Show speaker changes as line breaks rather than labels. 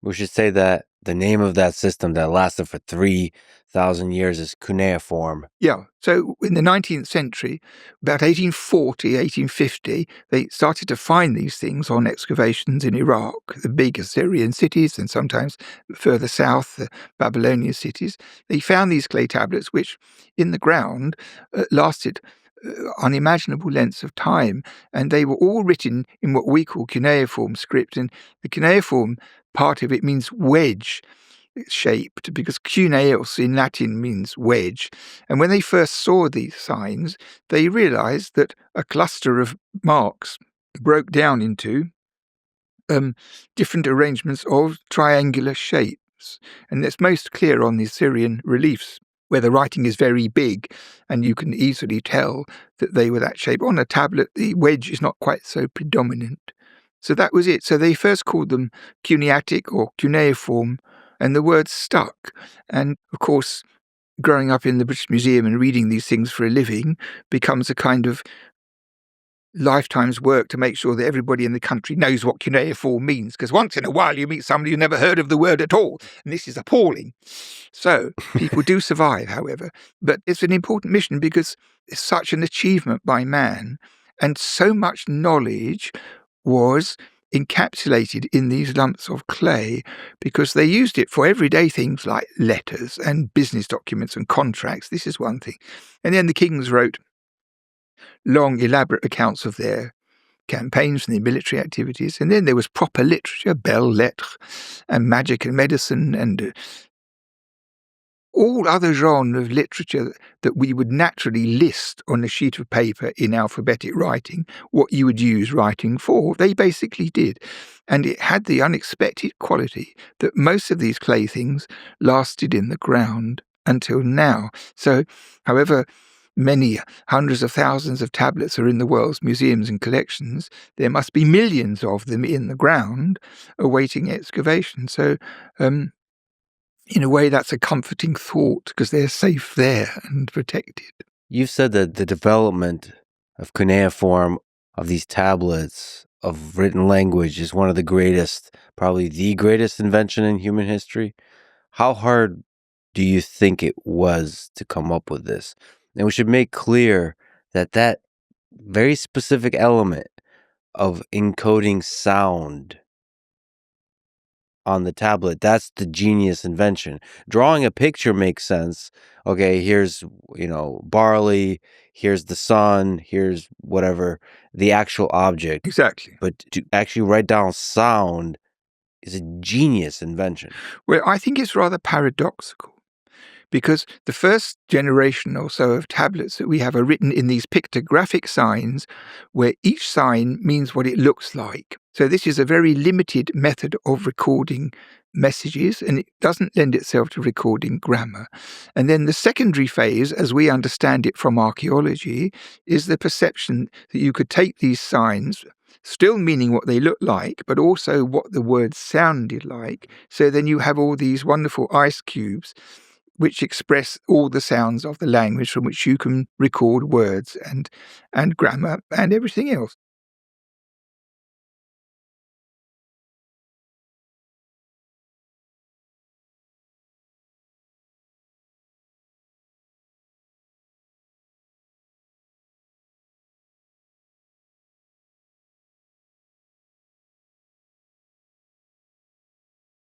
We should say that the name of that system that lasted for 3,000 years is cuneiform.
Yeah. So in the 19th century, about 1840, 1850, they started to find these things on excavations in Iraq, the big Assyrian cities, and sometimes further south, the Babylonian cities. They found these clay tablets, which in the ground lasted unimaginable lengths of time, and they were all written in what we call cuneiform script. And the cuneiform part of it means wedge shaped, because cuneus in Latin means wedge. And when they first saw these signs, they realized that a cluster of marks broke down into different arrangements of triangular shapes. And that's most clear on the Assyrian reliefs, where the writing is very big, and you can easily tell that they were that shape. On a tablet, the wedge is not quite so predominant. So that was it. So they first called them cuneitic or cuneiform, and the word stuck. And of course, growing up in the British Museum and reading these things for a living becomes a kind of lifetime's work to make sure that everybody in the country knows what cuneiform means, because once in a while you meet somebody who never heard of the word at all, and this is appalling. So people do survive, however, but it's an important mission because it's such an achievement by man, and so much knowledge was encapsulated in these lumps of clay, because they used it for everyday things like letters and business documents and contracts. This is one thing. And then the kings wrote long, elaborate accounts of their campaigns and their military activities. And then there was proper literature, belles lettres, and magic and medicine, and all other genres of literature that we would naturally list on a sheet of paper in alphabetic writing, what you would use writing for. They basically did. And it had the unexpected quality that most of these clay things lasted in the ground until now. So, however many hundreds of thousands of tablets are in the world's museums and collections, there must be millions of them in the ground awaiting excavation. So, in a way, that's a comforting thought, because they're safe there and protected.
You've said that the development of cuneiform, of these tablets, of written language is one of the greatest, probably the greatest invention in human history. How hard do you think it was to come up with this? And we should make clear that that very specific element of encoding sound on the tablet, that's the genius invention. Drawing a picture makes sense. Okay, here's, barley, here's the sun, here's whatever, the actual object.
Exactly.
But to actually write down sound is a genius invention.
Well, I think it's rather paradoxical, because the first generation or so of tablets that we have are written in these pictographic signs, where each sign means what it looks like. So this is a very limited method of recording messages, and it doesn't lend itself to recording grammar. And then the secondary phase, as we understand it from archaeology, is the perception that you could take these signs, still meaning what they look like, but also what the words sounded like. So then you have all these wonderful ice cubes which express all the sounds of the language, from which you can record words and grammar and everything else.